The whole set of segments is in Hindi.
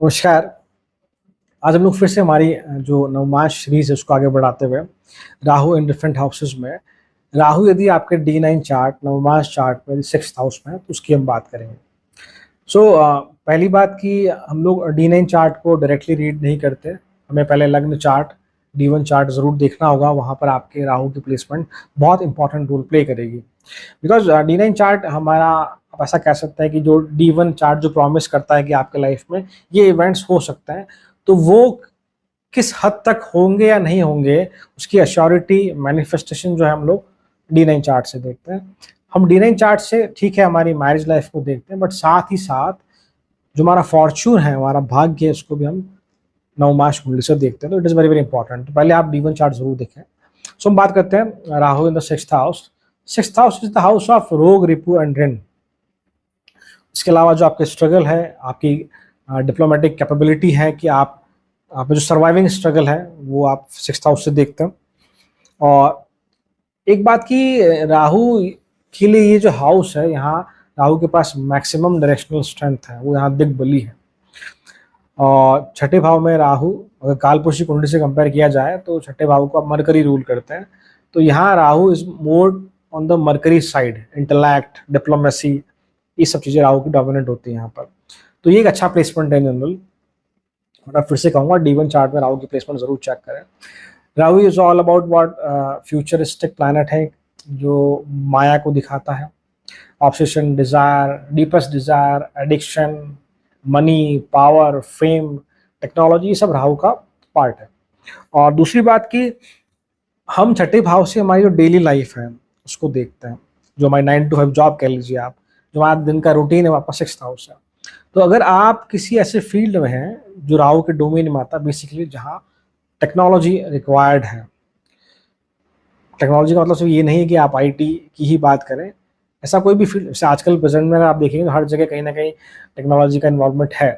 नमस्कार। आज हम लोग फिर से हमारी जो नवमास सीरीज है उसको आगे बढ़ाते हुए राहु इन डिफरेंट हाउसेस में राहु यदि आपके D9 चार्ट नवमास चार्ट में सिक्स्थ हाउस में है तो उसकी हम बात करेंगे। पहली बात कि हम लोग D9 चार्ट को डायरेक्टली रीड नहीं करते, हमें पहले लग्न चार्ट D1 चार्ट ज़रूर देखना होगा। वहाँ पर आपके राहु की प्लेसमेंट बहुत इंपॉर्टेंट रोल प्ले करेगी, बिकॉज D9 चार्ट हमारा, आप ऐसा कह सकते हैं कि जो D1 चार्ट जो प्रॉमिस करता है कि आपके लाइफ में ये इवेंट्स हो सकते हैं, तो वो किस हद तक होंगे या नहीं होंगे उसकी अश्योरिटी मैनिफेस्टेशन जो है हम लोग D9 चार्ट से देखते हैं। हम D9 चार्ट से ठीक है हमारी मैरिज लाइफ को देखते हैं, बट साथ ही साथ जो हमारा फॉर्चून है, हमारा भाग्य है, उसको भी हम नवमास कुंडली से देखते हैं। तो it is very very important. तो पहले आप D1 चार्ट जरूर देखें। सो हम बात करते हैं Rahu in the sixth house. Sixth house is the house of रोग, रिपू एंड ऋण। इसके अलावा जो आपके स्ट्रगल है, आपकी डिप्लोमेटिक कैपेबिलिटी है कि आप जो सर्वाइविंग स्ट्रगल है वो आप सिक्स्थ हाउस से देखते हैं। और एक बात की राहु के लिए ये जो हाउस है, यहाँ राहु के पास मैक्सिमम डायरेक्शनल स्ट्रेंथ है, वो यहाँ दिग्बली है। और छठे भाव में राहु, अगर कालपुरुषी कुंडली से कंपेयर किया जाए तो छठे भाव को आप मरकरी रूल करते हैं, तो यहाँ Rahu is more on the mercury side. Intellect, diplomacy, ये सब चीज़ें राहु की डोमिनेंट होती है यहाँ पर। तो ये एक अच्छा प्लेसमेंट है जनरल। मैं फिर से कहूँगा D1 चार्ट में राहु की प्लेसमेंट जरूर चेक करें। Rahu is all about what, futuristic planet है जो माया को दिखाता है। Obsession, desire, deepest desire, addiction, money, power, fame, technology, ये सब राहु का पार्ट है। और दूसरी बात कि हम छठे भाव से हमारी जो डेली लाइफ है उसको देखते हैं, जो हमारी 9 to 5 जॉब कह लीजिए आप, जो हमारा दिन का रूटीन है, वो आपका सिक्स्थ हाउस है। तो अगर आप किसी ऐसे फील्ड में हैं जो राहु के डोमेन में आता है, बेसिकली जहाँ टेक्नोलॉजी रिक्वायर्ड है। टेक्नोलॉजी का मतलब सिर्फ ये नहीं है कि आप IT की ही बात करें, ऐसा कोई भी फील्ड, जैसे आजकल प्रेजेंट में अगर आप देखेंगे तो हर जगह कहीं ना कहीं टेक्नोलॉजी का इन्वॉल्वमेंट है।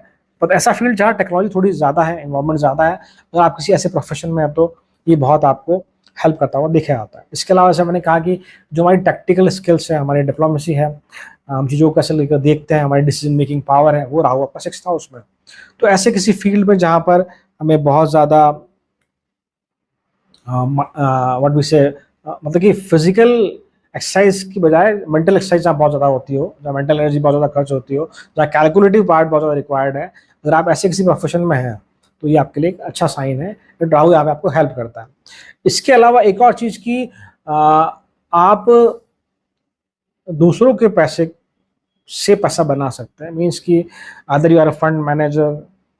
पर ऐसा फील्ड जहाँ टेक्नोलॉजी थोड़ी ज़्यादा है, इन्वॉल्वमेंट ज़्यादा है, अगर आप किसी ऐसे प्रोफेशन में है तो ये बहुत आपको हेल्प करता हुआ दिखे आता है। इसके अलावा जैसे मैंने कहा कि जो हमारी टैक्टिकल स्किल्स है, हमारी डिप्लोमेसी है, हम चीज़ों को कैसे लेकर देखते हैं, हमारी डिसीजन मेकिंग पावर है, वो राहु आपका सिक्स्थ हाउस में। तो ऐसे किसी फील्ड में जहाँ पर हमें बहुत ज़्यादा व्हाट वी से, मतलब कि फिजिकल एक्सरसाइज की बजाय मेंटल एक्सरसाइज जहाँ बहुत ज़्यादा होती हो, जहाँ मेंटल एनर्जी बहुत ज़्यादा खर्च होती हो, जहाँ कैलकुलेटिव पार्ट बहुत ज़्यादा रिक्वायर्ड है, अगर आप ऐसे किसी प्रोफेशन में हैं तो ये आपके लिए एक अच्छा साइन है कि राहु यहाँ पे आपको हेल्प करता है। इसके अलावा एक और चीज़ की, आप दूसरों के पैसे से पैसा बना सकते हैं। मीन्स कि either you are a fund manager,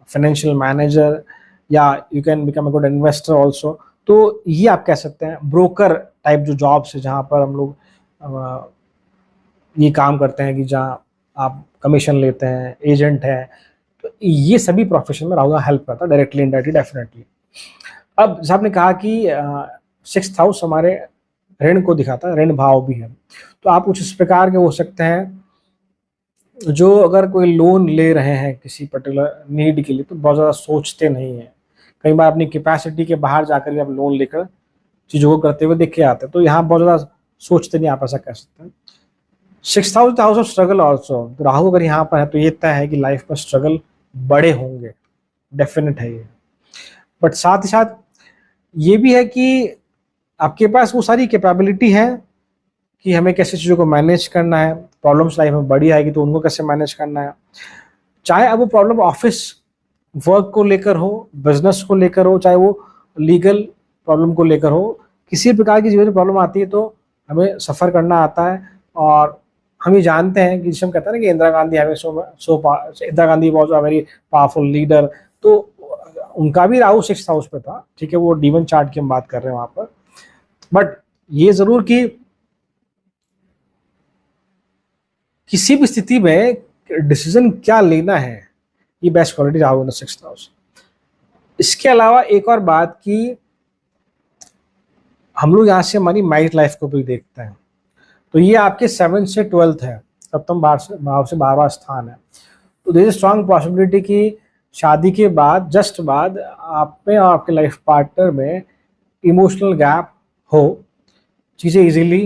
financial manager, या you can become a good investor also. तो ये आप कह सकते हैं ब्रोकर टाइप जो जॉब्स है, जहाँ पर हम लोग ये काम करते हैं कि जहाँ आप कमीशन लेते हैं, एजेंट है, तो ये सभी प्रोफेशन में राहु हेल्प करता है डायरेक्टली इनडायरेक्टली डेफिनेटली। अब जैसे आपने कहा कि सिक्स्थ हाउस हमारे ऋण को दिखाता है, ऋण भाव भी है, तो आप कुछ इस प्रकार के हो सकते हैं जो अगर कोई लोन ले रहे हैं किसी पर्टिकुलर नीड के लिए तो बहुत ज़्यादा सोचते नहीं हैं। कई बार अपनी कैपेसिटी के बाहर जाकर भी आप लोन लेकर चीज़ों को करते हुए देखे आते हैं, तो यहाँ बहुत ज़्यादा सोचते नहीं, आप ऐसा कह सकते हैं। Sixth house the house of struggle also. तो राहु अगर यहाँ पर है तो ये तय है कि लाइफ में स्ट्रगल बड़े होंगे, डेफिनेट है ये। बट साथ ही साथ ये भी है कि आपके पास वो सारी कैपेबिलिटी है कि हमें कैसे चीज़ों को मैनेज करना है। प्रॉब्लम्स लाइफ में बड़ी आएगी तो उनको कैसे मैनेज करना है, चाहे अब वो प्रॉब्लम ऑफिस वर्क को लेकर हो, बिजनेस को लेकर हो, चाहे वो लीगल प्रॉब्लम को लेकर हो। किसी प्रकार की जीवन में प्रॉब्लम आती है तो हमें सफ़र करना आता है। और हम ये जानते हैं कि जिसे हम कहते हैं ना कि इंदिरा गांधी हमें Indira Gandhi was a very powerful leader, तो उनका भी राहु सिक्स्थ हाउस पे था, ठीक है, वो D1 चार्ट की हम बात कर रहे हैं वहाँ पर। बट ये ज़रूर कि किसी भी स्थिति में डिसीजन क्या लेना है, ये best quality Rahu in the sixth house. इसके अलावा एक और बात कि हम लोग यहाँ से हमारी मैरिज लाइफ को भी देखते हैं, तो ये आपके 7 से 12 है, सप्तम भाव से 12वां स्थान है। तो देयर इज स्ट्रांग पॉसिबिलिटी कि शादी के बाद, जस्ट बाद, आप में और आपके लाइफ पार्टनर में इमोशनल गैप हो, चीज़ें इजीली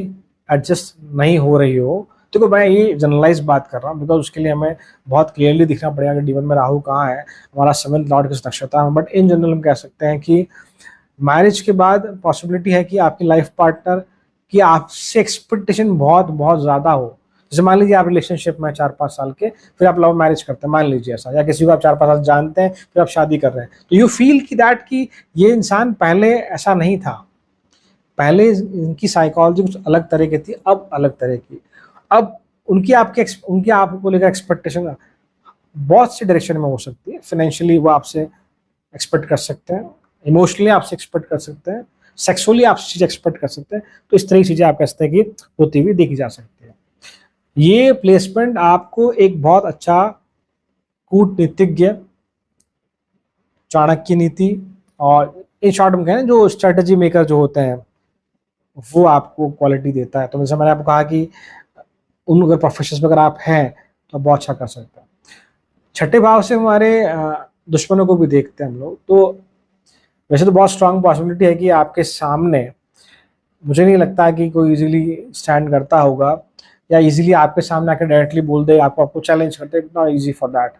एडजस्ट नहीं हो रही हो, देखो मैं ये जनरलाइज बात कर रहा हूँ, बिकॉज उसके लिए हमें बहुत क्लियरली दिखना पड़ेगा कि D1 में राहु कहाँ है, हमारा 7th लॉर्ड किस नक्षत्र में। बट इन जनरल हम कह सकते हैं कि मैरिज के बाद पॉसिबिलिटी है कि आपकी लाइफ पार्टनर की आपसे एक्सपेक्टेशन बहुत बहुत ज़्यादा हो। जैसे मान लीजिए आप रिलेशनशिप में 4-5 साल के, फिर आप लव मैरिज करते हैं, मान लीजिए ऐसा, या किसी को आप 4-5 साल जानते हैं फिर आप शादी कर रहे हैं, तो यू फील कि दैट कि ये इंसान पहले ऐसा नहीं था, पहले इनकी साइकोलॉजी कुछ अलग तरह की थी, अब अलग तरह की। अब उनकी आपको लेकर एक्सपेक्टेशन बहुत सी डायरेक्शन में हो सकती है। फाइनेंशियली वो आपसे एक्सपेक्ट कर सकते हैं, इमोशनली आपसे एक्सपेक्ट कर सकते हैं, सेक्सुअली आपसे चीज़ एक्सपेक्ट कर सकते हैं। तो इस तरह की चीज़ें आप कह सकते हैं कि होती हुई देखी जा सकती है। ये प्लेसमेंट आपको एक बहुत अच्छा कूटनीतिज्ञ, चाणक्य नीति, और इन शॉर्ट में कहें जो स्ट्रेटजी मेकर जो होते हैं, वो आपको क्वालिटी देता है। तो जैसे मैंने आपको कहा कि उन अगर प्रोफेशन में अगर आप हैं तो आप बहुत अच्छा कर सकते हैं। छठे भाव से हमारे दुश्मनों को भी देखते हैं हम लोग, तो वैसे तो बहुत स्ट्रांग पॉसिबिलिटी है कि आपके सामने, मुझे नहीं लगता कि कोई इजीली स्टैंड करता होगा या इजीली आपके सामने आकर डायरेक्टली बोल दे, आपको चैलेंज करते, इतना ईजी फॉर दैट।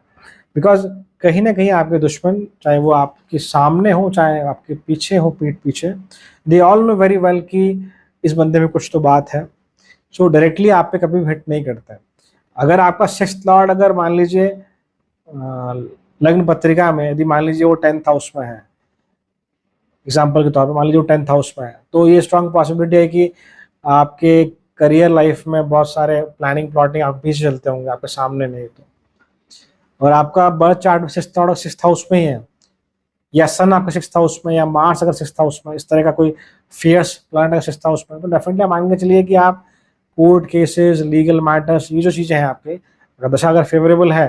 बिकॉज कहीं ना कहीं आपके दुश्मन, चाहे वो आपके सामने हो चाहे आपके पीछे हो, पीठ पीछे, they all know very well कि इस बंदे में कुछ तो बात है। सो डायरेक्टली आप पे कभी भी हिट नहीं करता है। अगर आपका 6th लॉर्ड अगर मान लीजिए लग्न पत्रिका में यदि मान लीजिए वो 10th हाउस में है, एग्जाम्पल के तौर पर मान लीजिए वो 10th हाउस में है, तो ये स्ट्रांग पॉसिबिलिटी है कि आपके करियर लाइफ में बहुत सारे प्लानिंग प्लॉटिंग आप पीछे चलते होंगे, आपके सामने नहीं। तो और आपका बर्थ चार्ट में 6th लॉर्ड 6th हाउस में ही है, या सन आपका 6th हाउस में, या मार्स अगर 6th हाउस में, इस तरह का कोई फियर्स प्लानट अगर 6th हाउस में, तो डेफिनेटली मान के चलिए कि आप कोर्ट केसेस, लीगल मैटर्स, ये जो चीज़ें हैं आपके, अगर दशा अगर फेवरेबल है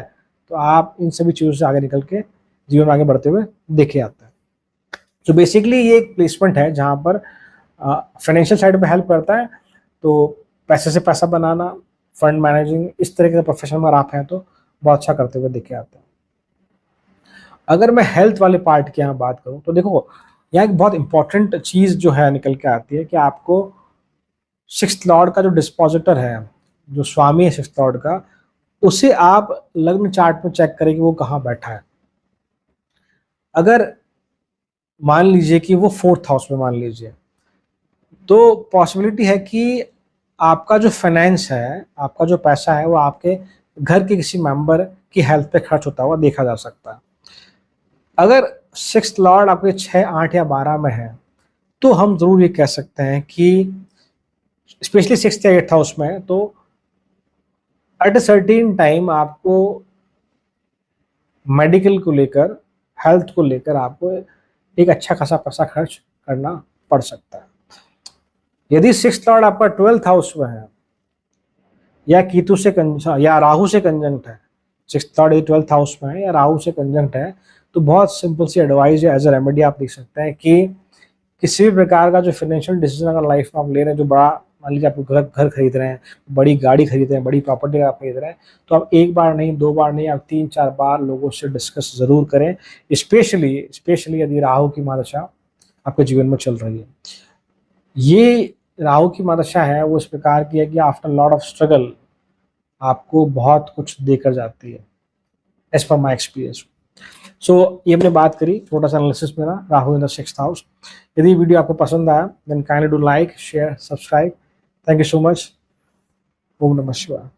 तो आप इन सभी चीज़ों से आगे निकल के जीवन में आगे बढ़ते हुए देखे आते हैं। तो बेसिकली ये एक प्लेसमेंट है जहाँ पर फाइनेंशियल साइड पे हेल्प करता है। तो पैसे से पैसा बनाना, फंड मैनेजिंग, इस तरह के प्रोफेशन में आप हैं तो बहुत अच्छा करते हुए देखे आते हैं। अगर मैं हेल्थ वाले पार्ट की यहाँ बात करूँ तो देखो, यहाँ एक बहुत इंपॉर्टेंट चीज़ जो है निकल के आती है कि आपको 6th लॉर्ड का जो डिस्पोजिटर है, जो स्वामी है 6th लॉर्ड का, उसे आप लग्न चार्ट में चेक करें कि वो कहाँ बैठा है। अगर मान लीजिए कि वो 4th हाउस में मान लीजिए, तो पॉसिबिलिटी है कि आपका जो फाइनेंस है, आपका जो पैसा है, वो आपके घर के किसी मेंबर की हेल्थ पे खर्च होता हुआ देखा जा सकता है। अगर 6th लॉर्ड आपके 6, 8 या 12 में है, तो हम जरूर ये कह सकते हैं कि स्पेशली 6th या 8th हाउस में है, तो एट अ सर्टेन टाइम आपको मेडिकल को लेकर, हेल्थ को लेकर आपको एक अच्छा खासा पैसा खर्च करना पड़ सकता है। यदि 6th लॉर्ड आपका 12th हाउस में है, या केतु से या राहु से कंजंक्ट है, 6th लॉर्ड यदि 12th हाउस में है या राहु से कंजंक्ट है, तो बहुत सिंपल सी एडवाइस है, एज अ रेमेडी आप लिख सकते हैं कि किसी भी प्रकार का जो फाइनेंशियल डिसीजन अगर लाइफ में आप ले रहे हैं, जो बड़ा, मान लीजिए आप घर खरीद रहे हैं, बड़ी गाड़ी खरीद रहे हैं, बड़ी प्रॉपर्टी आप खरीद रहे हैं, तो आप एक बार नहीं, 2 बार नहीं, आप 3-4 बार लोगों से डिस्कस जरूर करें, स्पेशली यदि राहु की महादशा आपके जीवन में चल रही है। ये राहु की महादशा है वो इस प्रकार की है कि आफ्टर लॉट ऑफ स्ट्रगल आपको बहुत कुछ देकर जाती है, एज पर माई एक्सपीरियंस। सो ये हमने बात करी, छोटा सा एनालिसिस मेरा Rahu in the 6th house. यदि वीडियो आपको पसंद आया then kindly do like, share, subscribe. Thank you so much. ओम नमः शिवाय।